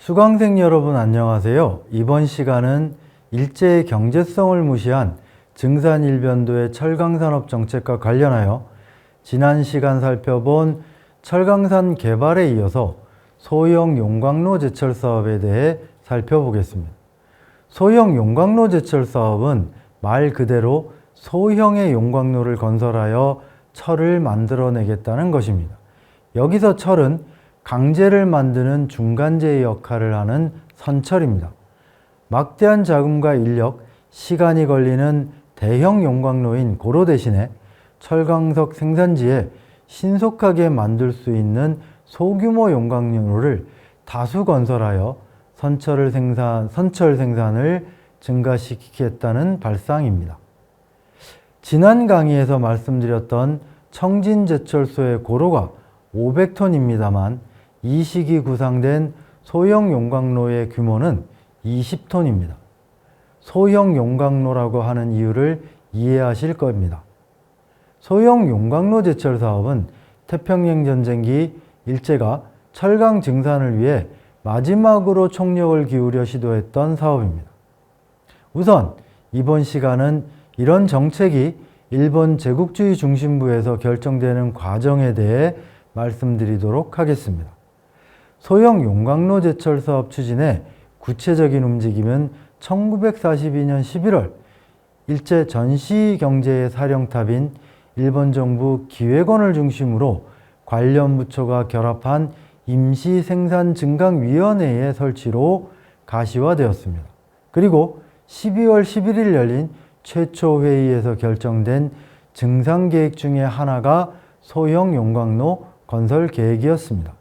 수강생 여러분 안녕하세요. 이번 시간은 일제의 경제성을 무시한 증산일변도의 철강산업 정책과 관련하여 지난 시간 살펴본 철강산 개발에 이어서 소형 용광로 제철 사업에 대해 살펴보겠습니다. 소형 용광로 제철 사업은 말 그대로 소형의 용광로를 건설하여 철을 만들어내겠다는 것입니다. 여기서 철은 강재를 만드는 중간재의 역할을 하는 선철입니다. 막대한 자금과 인력, 시간이 걸리는 대형 용광로인 고로 대신에 철광석 생산지에 신속하게 만들 수 있는 소규모 용광로를 다수 건설하여 선철 생산을 증가시키겠다는 발상입니다. 지난 강의에서 말씀드렸던 청진제철소의 고로가 500톤입니다만 이 시기 구상된 소형 용광로의 규모는 20톤입니다. 소형 용광로라고 하는 이유를 이해하실 겁니다. 소형 용광로 제철 사업은 태평양 전쟁기 일제가 철강 증산을 위해 마지막으로 총력을 기울여 시도했던 사업입니다. 우선 이번 시간은 이런 정책이 일본 제국주의 중심부에서 결정되는 과정에 대해 말씀드리도록 하겠습니다. 소형 용광로 제철 사업 추진의 구체적인 움직임은 1942년 11월 일제 전시경제의 사령탑인 일본 정부 기획원을 중심으로 관련 부처가 결합한 임시생산증강위원회의 설치로 가시화되었습니다. 그리고 12월 11일 열린 최초 회의에서 결정된 증산계획 중에 하나가 소형 용광로 건설 계획이었습니다.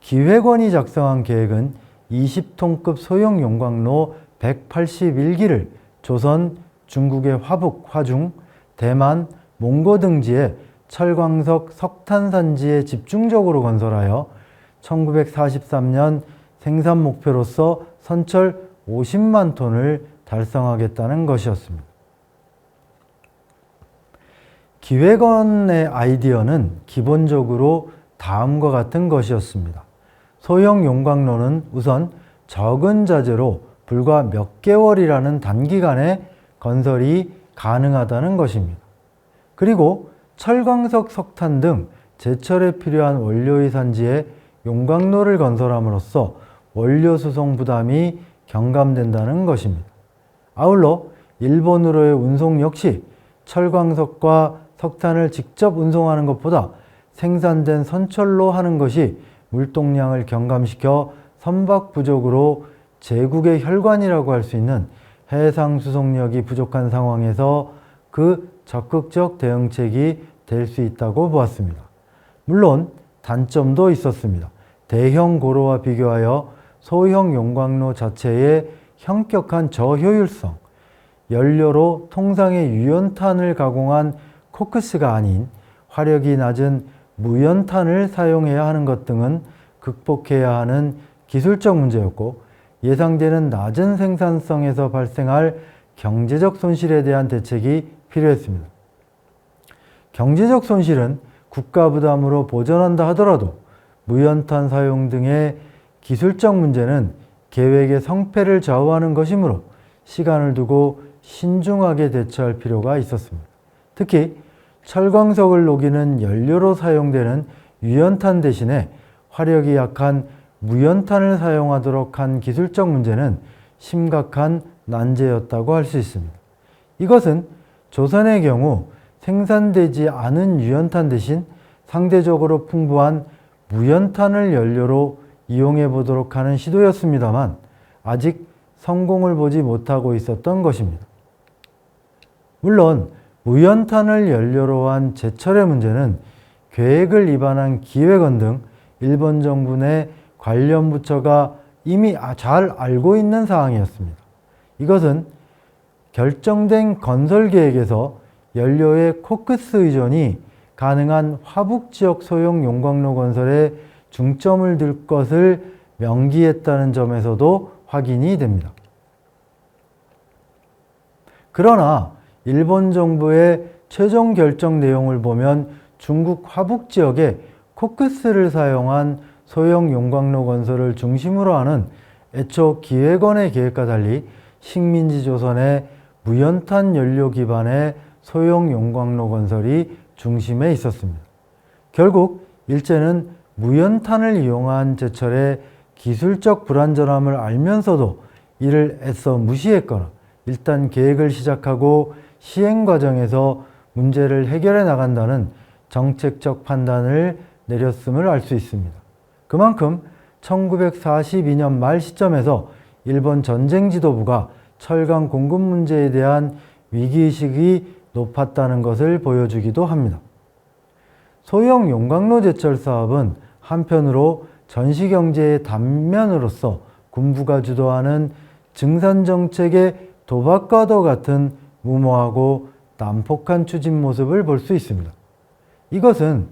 기획원이 작성한 계획은 20톤급 소형 용광로 181기를 조선, 중국의 화북, 화중, 대만, 몽고 등지의 철광석 석탄산지에 집중적으로 건설하여 1943년 생산 목표로서 선철 50만 톤을 달성하겠다는 것이었습니다. 기획원의 아이디어는 기본적으로 다음과 같은 것이었습니다. 소형 용광로는 우선 적은 자재로 불과 몇 개월이라는 단기간에 건설이 가능하다는 것입니다. 그리고 철광석, 석탄 등 제철에 필요한 원료의 산지에 용광로를 건설함으로써 원료 수송 부담이 경감된다는 것입니다. 아울러 일본으로의 운송 역시 철광석과 석탄을 직접 운송하는 것보다 생산된 선철로 하는 것이 물동량을 경감시켜 선박 부족으로 제국의 혈관이라고 할 수 있는 해상 수송력이 부족한 상황에서 그 적극적 대응책이 될 수 있다고 보았습니다. 물론 단점도 있었습니다. 대형 고로와 비교하여 소형 용광로 자체의 현격한 저효율성, 연료로 통상의 유연탄을 가공한 코크스가 아닌 화력이 낮은 무연탄을 사용해야 하는 것 등은 극복해야 하는 기술적 문제였고, 예상되는 낮은 생산성에서 발생할 경제적 손실에 대한 대책이 필요했습니다. 경제적 손실은 국가 부담으로 보전한다 하더라도 무연탄 사용 등의 기술적 문제는 계획의 성패를 좌우하는 것이므로 시간을 두고 신중하게 대처할 필요가 있었습니다. 특히 철광석을 녹이는 연료로 사용되는 유연탄 대신에 화력이 약한 무연탄을 사용하도록 한 기술적 문제는 심각한 난제였다고 할 수 있습니다. 이것은 조선의 경우 생산되지 않은 유연탄 대신 상대적으로 풍부한 무연탄을 연료로 이용해 보도록 하는 시도였습니다만 아직 성공을 보지 못하고 있었던 것입니다. 물론 무연탄을 연료로 한 제철의 문제는 계획을 위반한 기획원 등 일본 정부 내 관련 부처가 이미 잘 알고 있는 사항이었습니다. 이것은 결정된 건설 계획에서 연료의 코크스 의존이 가능한 화북지역 소형 용광로 건설에 중점을 둘 것을 명기했다는 점에서도 확인이 됩니다. 그러나 일본 정부의 최종 결정 내용을 보면 중국 화북 지역에 코크스를 사용한 소형 용광로 건설을 중심으로 하는 애초 기획원의 계획과 달리 식민지 조선의 무연탄 연료 기반의 소형 용광로 건설이 중심에 있었습니다. 결국 일제는 무연탄을 이용한 제철의 기술적 불완전함을 알면서도 이를 애써 무시했거나 일단 계획을 시작하고 시행 과정에서 문제를 해결해 나간다는 정책적 판단을 내렸음을 알 수 있습니다. 그만큼 1942년 말 시점에서 일본 전쟁 지도부가 철강 공급 문제에 대한 위기의식이 높았다는 것을 보여주기도 합니다. 소형 용광로 제철 사업은 한편으로 전시경제의 단면으로서 군부가 주도하는 증산정책의 도박과도 같은 무모하고 난폭한 추진 모습을 볼 수 있습니다. 이것은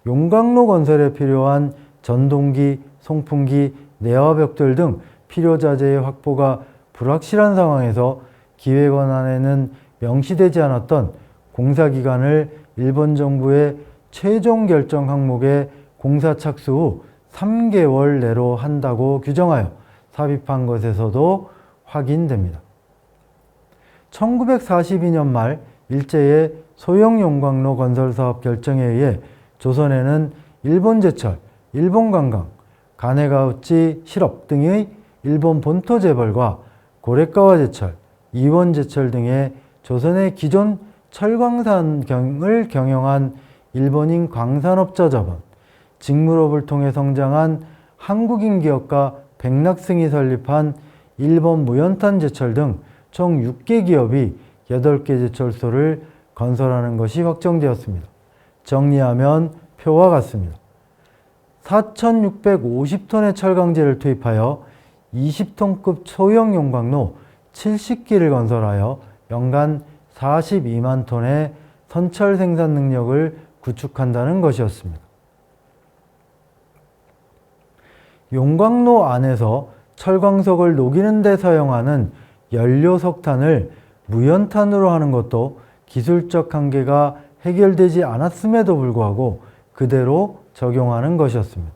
용광로 건설에 필요한 전동기, 송풍기, 내화벽돌 등 필요자재의 확보가 불확실한 상황에서 기획원 안에는 명시되지 않았던 공사기간을 일본 정부의 최종 결정 항목에 공사 착수 후 3개월 내로 한다고 규정하여 삽입한 것에서도 확인됩니다. 1942년 말 일제의 소형 용광로 건설 사업 결정에 의해 조선에는 일본 제철, 일본 관광, 가네가우치 실업 등의 일본 본토 재벌과 고레가와 제철, 이원 제철 등의 조선의 기존 철광산을 경영한 일본인 광산업자 자본, 직물업을 통해 성장한 한국인 기업가 백낙승이 설립한 일본 무연탄 제철 등 총 6개 기업이 8개 제철소를 건설하는 것이 확정되었습니다. 정리하면 표와 같습니다. 4,650톤의 철강제를 투입하여 20톤급 소형 용광로 70기를 건설하여 연간 42만 톤의 선철 생산 능력을 구축한다는 것이었습니다. 용광로 안에서 철광석을 녹이는 데 사용하는 연료 석탄을 무연탄으로 하는 것도 기술적 한계가 해결되지 않았음에도 불구하고 그대로 적용하는 것이었습니다.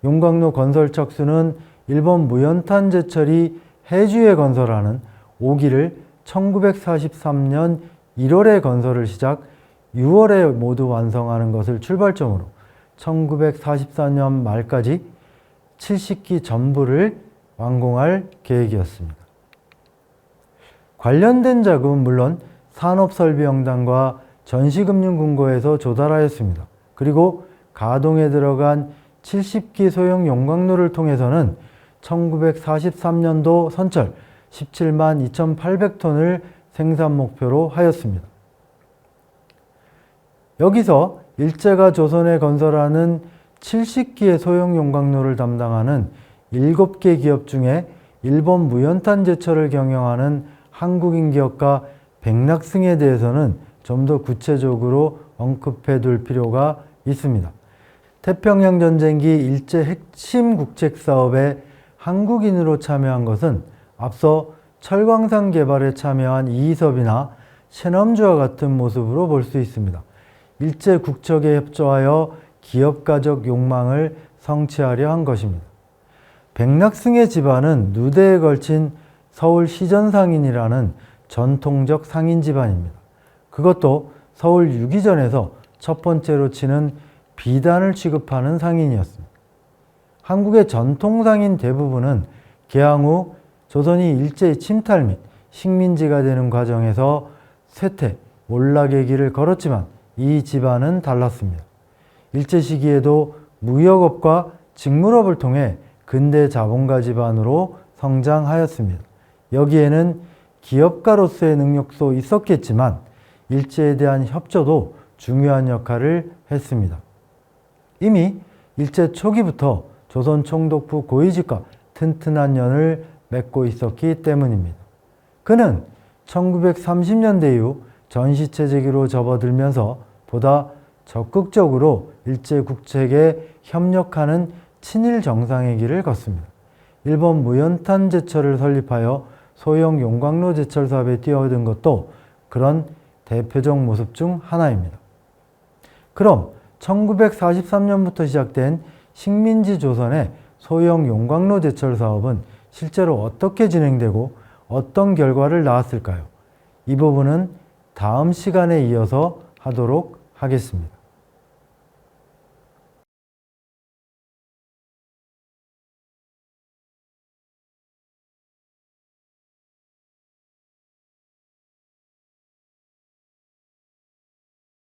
용광로 건설 척수는 일본 무연탄 제철이 해주에 건설하는 5기를 1943년 1월에 건설을 시작 6월에 모두 완성하는 것을 출발점으로 1944년 말까지 70기 전부를 완공할 계획이었습니다. 관련된 자금은 물론 산업설비영단과 전시금융금고에서 조달하였습니다. 그리고 가동에 들어간 70기 소형 용광로를 통해서는 1943년도 선철 17만 2,800톤을 생산 목표로 하였습니다. 여기서 일제가 조선에 건설하는 70기의 소형 용광로를 담당하는 7개 기업 중에 일본 무연탄 제철을 경영하는 한국인 기업가 백낙승에 대해서는 좀 더 구체적으로 언급해 둘 필요가 있습니다. 태평양 전쟁기 일제 핵심 국책 사업에 한국인으로 참여한 것은 앞서 철광산 개발에 참여한 이희섭이나 최남주와 같은 모습으로 볼 수 있습니다. 일제 국적에 협조하여 기업가적 욕망을 성취하려 한 것입니다. 백낙승의 집안은 누대에 걸친 서울 시전상인이라는 전통적 상인 집안입니다. 그것도 서울 유기전에서 첫 번째로 치는 비단을 취급하는 상인이었습니다. 한국의 전통상인 대부분은 개항 후 조선이 일제의 침탈 및 식민지가 되는 과정에서 쇠퇴, 몰락의 길을 걸었지만 이 집안은 달랐습니다. 일제 시기에도 무역업과 직물업을 통해 근대 자본가 집안으로 성장하였습니다. 여기에는 기업가로서의 능력도 있었겠지만 일제에 대한 협조도 중요한 역할을 했습니다. 이미 일제 초기부터 조선 총독부 고이직과 튼튼한 연을 맺고 있었기 때문입니다. 그는 1930년대 이후 전시체제기로 접어들면서 보다 적극적으로 일제 국책에 협력하는 친일 정상의 길을 걷습니다. 일본 무연탄 제철을 설립하여 소형 용광로 제철 사업에 뛰어든 것도 그런 대표적 모습 중 하나입니다. 그럼 1943년부터 시작된 식민지 조선의 소형 용광로 제철 사업은 실제로 어떻게 진행되고 어떤 결과를 낳았을까요? 이 부분은 다음 시간에 이어서 하도록 하겠습니다.